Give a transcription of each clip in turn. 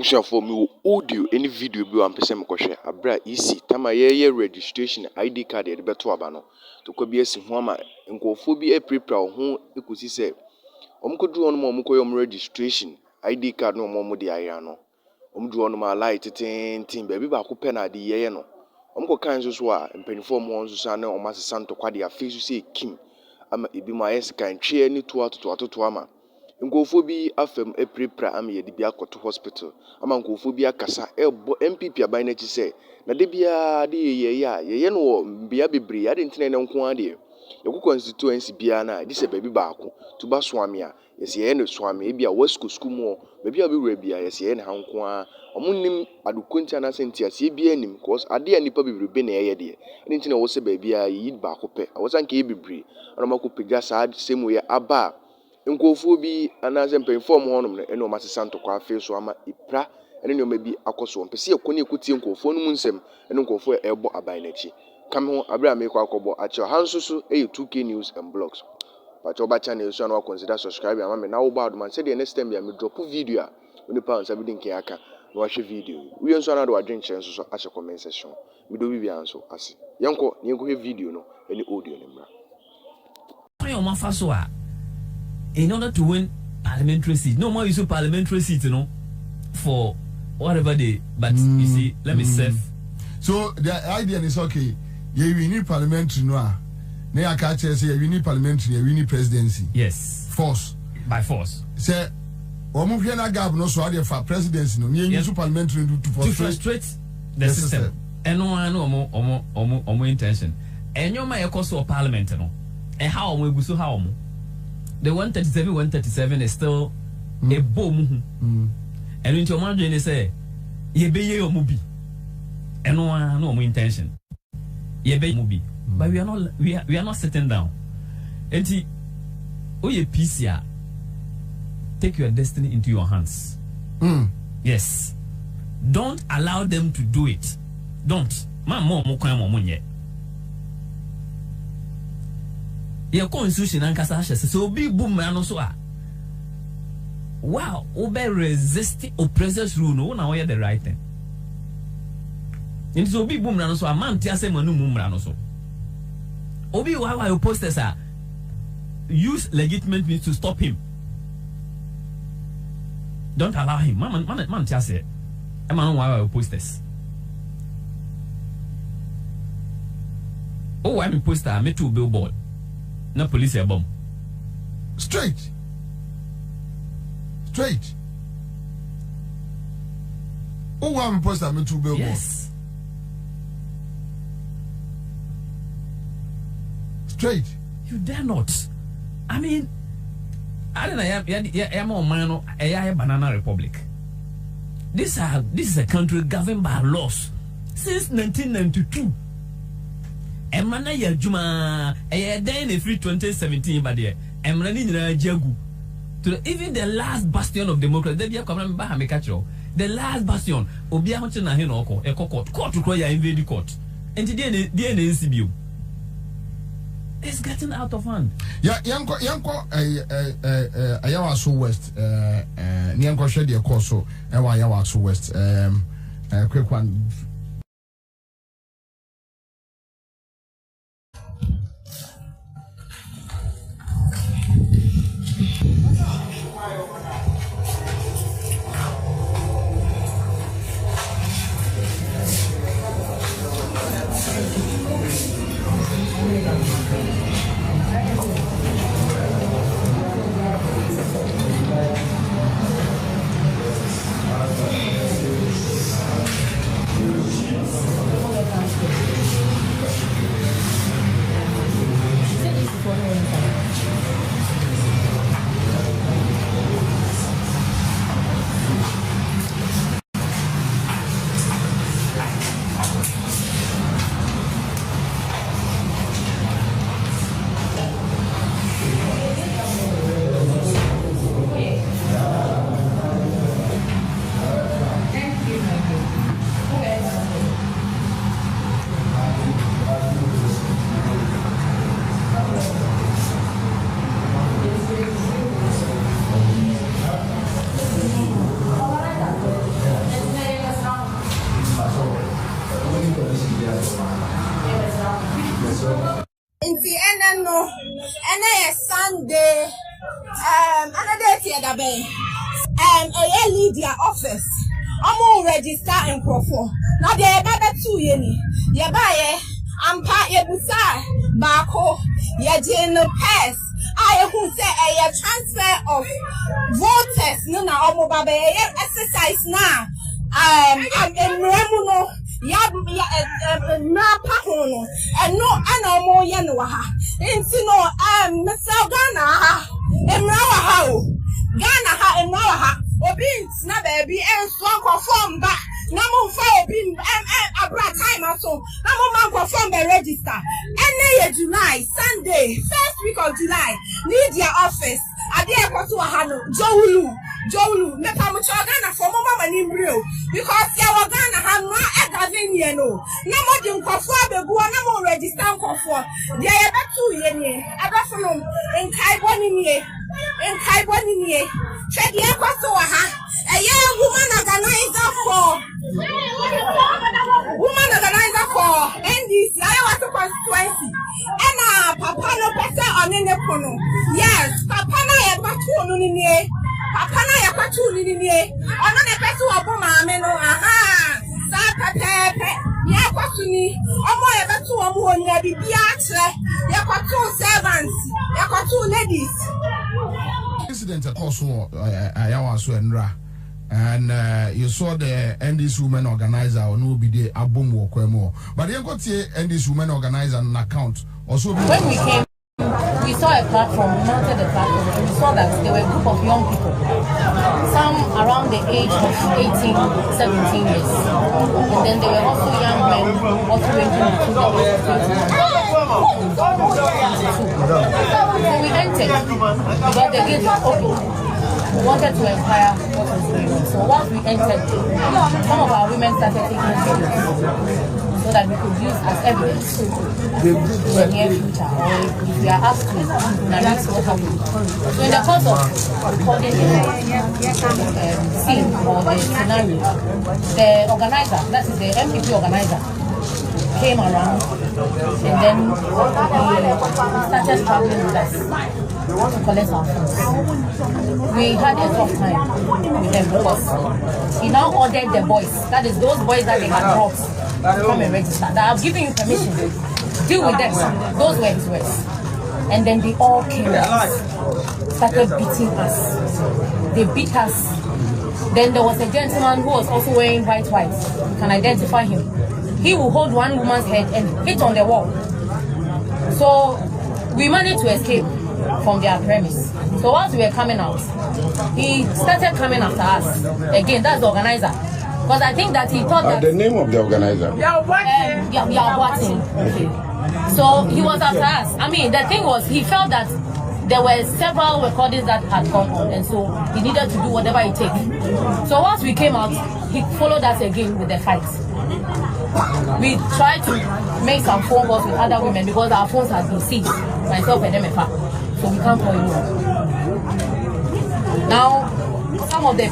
for me audio any video bi am pese me kohwe abra easy tama ye registration ID card e de beto aba no to kwa bi asi ho ama nkofo bi aprepra ho ekusi se omkodu ono mo omkoyo registration ID card no mo de aya no omdu ono ma light tin ba bi ba ko pe na de ye no omko kan so a mpanifo mo nso sa na omasesa ntokwa de afi so se kim ama ebi ma yes kan twe ni to atoto ama nkofo bi afem aprepra am ye de bi akoto hospital ama nkofo bi akasa ebo NPP aban na chi se na de bia de ye no bia bebre ya de ntene ne nko ade ye ku constituency bia na di se baby baako to ba swame a yesi ye ne swame bia wasku sku mo bia bi wura bia yesi ye ne hanko a omunnim adukonti na sentia se bia nim cause ade a nipa bebre be na ye de ne ntene wo se bia yi baako pe awosan ke bebre ana mako pega sa semu ye aba nkofo bi anaze mpemfo mo honom no ene o masesa ntokwa afi so ama ipra ene ne o ma bi akoso mpese ekone ekutie nkofo no mu nsem ene nkofo ebo aban na chi kam ho abra me kwa akobo acho hansusu 2K news and blogs but oba channel so na consider subscribe ama me na wo ba adoma say the next time ya me drop video a oni pa nsa bi din ke aka na wa hwe video we nso na do adwen chen so ache comment section me do bibia nso ase yenko ne yenko he video no ene audio ne mra ayo mafaso a in order to win parliamentary seat, no more use parliamentary seat, you know, for whatever they. But you see, let me serve. So the idea is okay. Yeah, we need parliamentary, no. Now I can't say we need parliamentary, we need presidency. Yes. Force. By force. Say, omo fiana gab no so idea for presidency, no. We need parliamentary to frustrate the system. And no, omo intention. And you may cause a parliament, no. And how we go so how. The 137 is still a bomb. And into your margin, they say, ye be your movie. And no more intention. Ye be movie. But we are not sitting down. And ye peace ya. Take your destiny into your hands. Yes. Don't allow them to do it. Don't. Ma mo yet. Your constitution and Casasha so big boom man so wow, obey resisting oppressors rule no now the right thing. And so big boom man so a man tia say manu mumra so. Obi why your posters are use legitimate means to stop him. Don't allow him. Man tia say I man why your posters. Oh, why me poster me two billboard. No police a bomb. Straight. Oh, I'm supposed to two billboards. Yes. Straight. You dare not. I mean, I don't know. I'm a man. A banana republic. This is a country governed by laws since 1992. Emana ya juma then a free 2017 but there emrani nyina jagu to even the last bastion of democracy they be come ba me catch the last bastion obi a hoche na he no ko court to ya invade court and the NCBO it's getting out of hand. Yeah, yanko ayawa so west yanko share the course so ayawa so west quick one. Inti no Sunday another day that be a lead their office. I'm all register in Crawford. Now they are 2 yeni. Ya baye ampa ye busa bako ye jeno pass. I who say a transfer of voters no na omo babe exercise na remuno ya na pahono and no anomo ye no ha inti no Mr. Ghana ha Ghana ha emrawa ha obi na baby and so conform back na mo fa obi abra time so na mo man conform the register any July Sunday first week of July need your office ade ekoto ahano Jowulu me pa mo Ghana for mo mama ni mbrio because ya wa Ghana ha no egavin ye no na mo di nkofo abegu na mo register nkofo dia ye betu ye ni adafo en kai boni ni check ye kwaso ha woman organizer for NDC I was to constituency and papa no person on the kono yes papa na ye kwatu no ni papa na ye kwatu ni ono ne person obo maame no sa pepe ye kwatu ni omo ye betu omo onya bibia kire ye kwatu servants ye kwatu ladies incident across Ayawaso and Ra. And you saw the NDC women organizer or no be the album or Kwemo. But you got the NDC women organizer an account also. When we came, we saw a platform, we mounted the platform, and we saw that there were a group of young people, some around the age of 18, 17 years. And then there were also young men also ranging between the age of 22. So we entered because the gates were open. We wanted to inquire what was going on. So once we entered, some of our women started taking videos so that we could use as evidence in the near future, or if we are asked to narrate what happened. So in the course of recording the scene or the scenario, the organizer, that is the NPP organizer, came around and then he started struggling with us to collect our funds. We had a tough time with them because he now ordered the boys, that is those boys that they had brought to come and register, that I've given you permission, deal with them. Those were his words. And then they all came out, started beating us. They beat us. Then there was a gentleman who was also wearing white. You can identify him. He will hold one woman's head and hit on the wall. So we managed to escape from their premise. So once we were coming out, he started coming after us. Again, that's the organizer. Because I think that he thought that... the name of the organizer? Yawati. Okay. So he was after us. I mean, the thing was, he felt that there were several recordings that had gone on, and so he needed to do whatever it takes. So once we came out, he followed us again with the fights. We tried to make some phone calls with other women because our phones had been seized, myself and MFA, so we can't call anyone. Now, some of the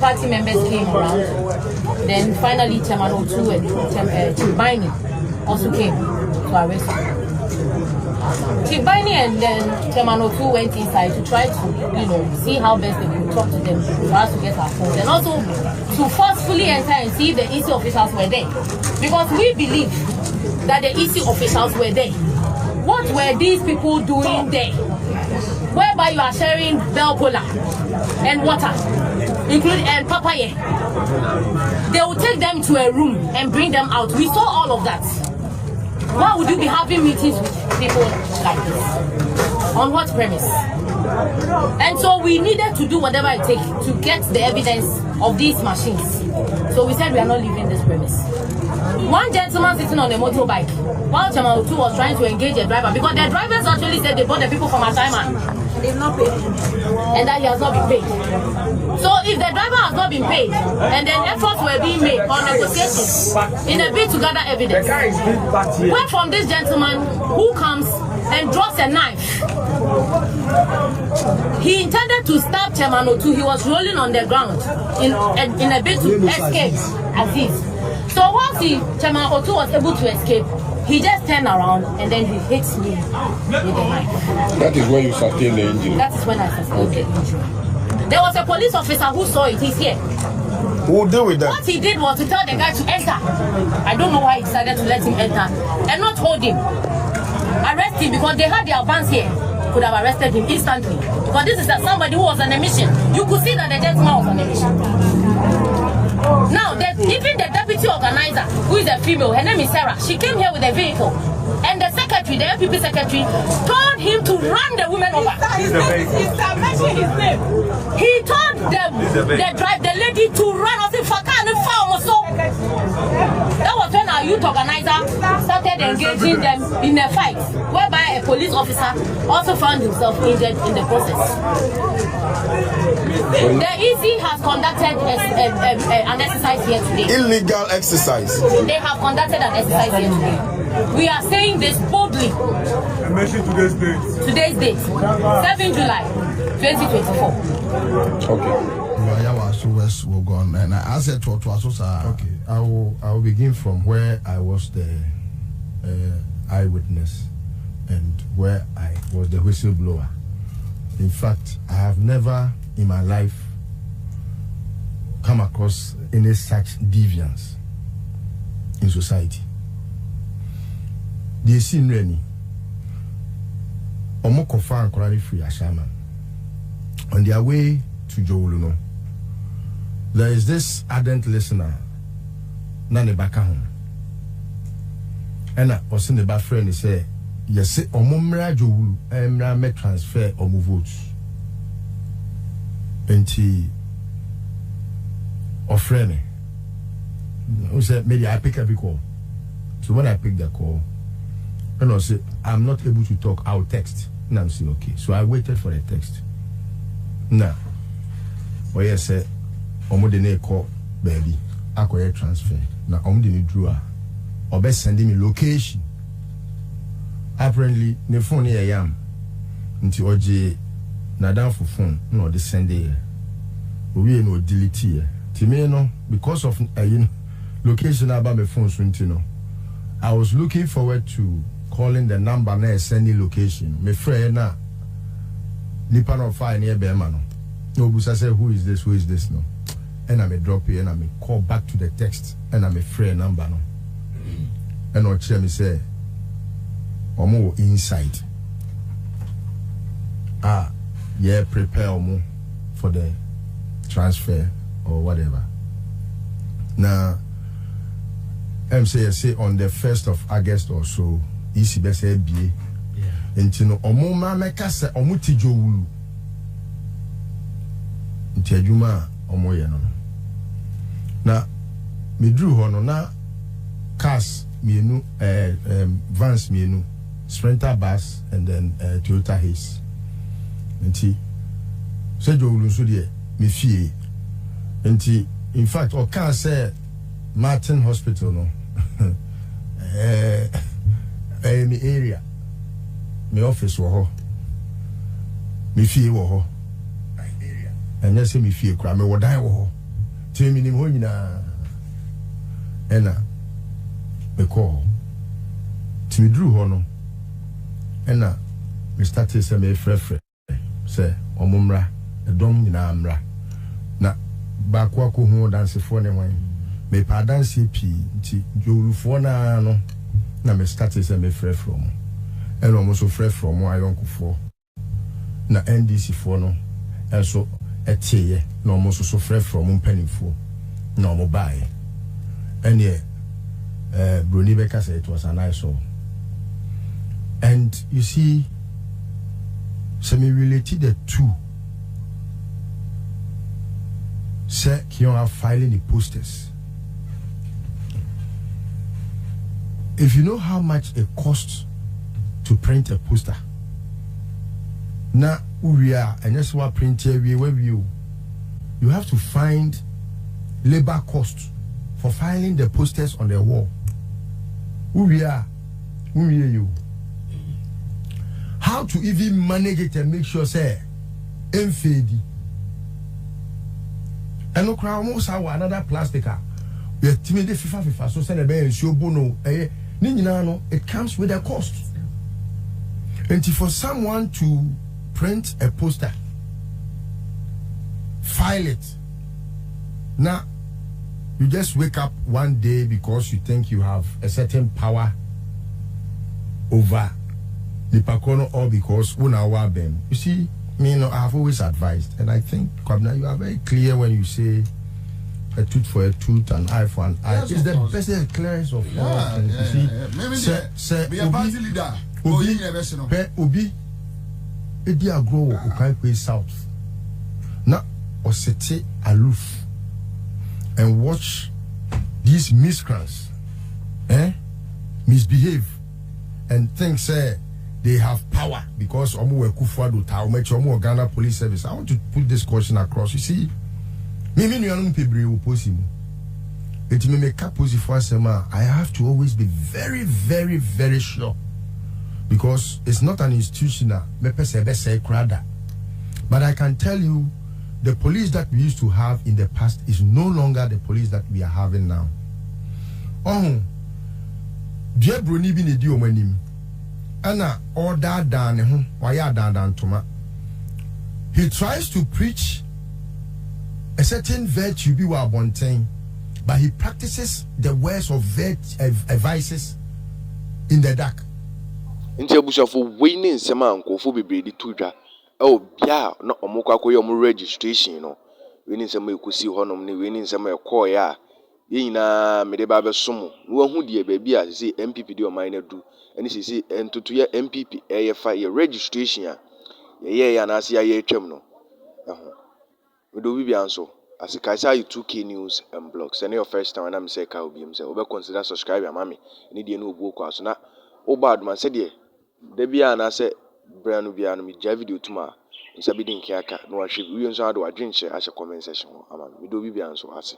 party members came around. Then finally, Chairman Otu and Chimbani also came to arrest him. Chimbani and then Chairman Otu went inside to try to, see how best they could talk to them for us to get our phones, and also to forcefully enter and see if the EC officials were there, because we believe that the EC officials were there. What were these people doing there? Whereby you are sharing bell cola and water, including and papaya. They will take them to a room and bring them out. We saw all of that. Why would you be having meetings with people like this? On what premise? And so we needed to do whatever it takes to get the evidence of these machines. So we said we are not leaving this premise. One gentleman sitting on a motorbike, while Chairman Otu was trying to engage a driver, because the drivers actually said they brought the people from Asaiman. They've not paid. And that he has not been paid. So if the driver has not been paid, and then efforts were being made on negotiations in a bid to gather evidence, where from this gentleman who comes and drops a knife, he intended to stab Chairman Otu. He was rolling on the ground in a bid to escape as if. So once Chairman Otu was able to escape, he just turned around and then he hit me with a knife. That is when you sustained the injury? That is when I sustained the injury. There was a police officer who saw it. He's here. Who will deal with that? What he did was to tell the guy to enter. I don't know why he decided to let him enter and not hold him. Arrest him because they had their vans here. Could have arrested him instantly. Because this is somebody who was on a mission. You could see that the gentleman was on a mission. Now, even the deputy organizer, who is a female, her name is Sarah, she came here with a vehicle. And the secretary, the NPP secretary, told him to run the women over. Mention his name. He told the lady to run off in Fakan and farm so. That was when our youth organizer started engaging them in a fight, whereby a police officer also found himself injured in the process. The EC has conducted an exercise here today. Illegal exercise. They have conducted an exercise here today. We are saying this boldly. Mention today's date. Today's date, 7 July 2024. Okay. Will go on, and I said to okay, I will begin from where I was the eyewitness and where I was the whistleblower. In fact, I have never in my life come across any such deviance in society. They seen Rennie Omokofa and Korari Free Ashaman on their way to Jowuluno. There is this ardent listener, Nane Bakahon. And I was in the bad friend, he said, yes, Omomra Jowulu, Emra me transfer Omu votes. And he offered me. Who said, maybe I pick every call. So when I picked the call, and I said, I'm not able to talk, I'll text. And I'm saying, okay. So I waited for the text. Now, what you said, Omo de call baby, I call transfer. Now Omo de drew her. Or best sending me location. Apparently, the phone here I am. Until OJ na down for phone, no the send here. We no delete here. Timmy no, because of location about my phone so no. I was looking forward to calling the number na sending location. My friend na nipa no fire near Bermano. No busa say who is this no. And I may drop here and I may call back to the text and I may free a number no. And I'll check me say Omo inside. Yeah, prepare Omo for the transfer or whatever. Now say on the 1st of August or so, isi be say BA. Enti no Omo ma meka say Omo tijo wulu. Enti adwuma Omo ye no. Na me drew hono na cars mienu vans mienu Sprinter bus and then Toyota Hiace. Enti say jo wulu so de me fie. Enti in fact o can say Martin Hospital no me area me office wo ho me fie wo ho and yes me fie kra me wo dan wo ho ti me nim ho nyina ena me call ti me drew ho no ena me started say me frefre say omumra edom nyina amra na ba kwa ko hu dance fo ne wan me pa dance pi nti jowulufo na no na me started say me frɛ from and almost so frɛ from ayonkofo na NDC fo no enso etiye na almost so frɛ from mpanimfo na omo bae and Bruni Becker said it was a nice show. And you see, semi related the two. Say you are filing the posters. If you know how much it costs to print a poster, now we are and just what print here you have to find labor costs for filing the posters on the wall. Who you? How to even manage it and make sure say MFD. And no crowd most have another plastic We timid FIFA so send a bear show bono no it comes with a cost. And for someone to print a poster, file it. Now you just wake up one day because you think you have a certain power over the Pacono, or because una them. You see, I have always advised, and I think Kwabena, you are very clear when you say a tooth for a tooth, an eye for an eye. Yes, It's the best clearance of all. You see, maybe be a party leader. Obi, Edi Agro Okaikwe South. Now, Osete aloof and watch these miscreants, misbehave and think they have power because Omu Kufuado Omu Ghana Police Service. I want to put this question across. You see, Mimi Nyanum Pebri will post him. It may make up for I have to always be very, very, very sure. Because it's not an institutional, but I can tell you the police that we used to have in the past is no longer the police that we are having now. Oh, dear Bruni bin idio manim. Anna order dan waya dan toma. He tries to preach a certain virtue be wa bonten, but he practices the words of vices in the dark. Nti abusafo wei ne nsema ankofo bebre di tudwa bia na omukwa akoye omu registration no wei ne nsema ekosi honom ne wei ne nsema ekoye a ye nyina mede ba besom no hu de ba bia se NPP de oman na du ene se entoto ye NPP eyefa ye registration a ye ya na ase ya etwam no do bi bia nso as kaisa you 2K news and blogs and your first time na me say ka obi me say we consider subscribe ya mami ne de na obu okwa so na obad man say de bia na say brand bia no me ja video tuma nsa bi din kiaka no wa hwe wi nso ado adwenche a comment section ama me do bi bia nso ase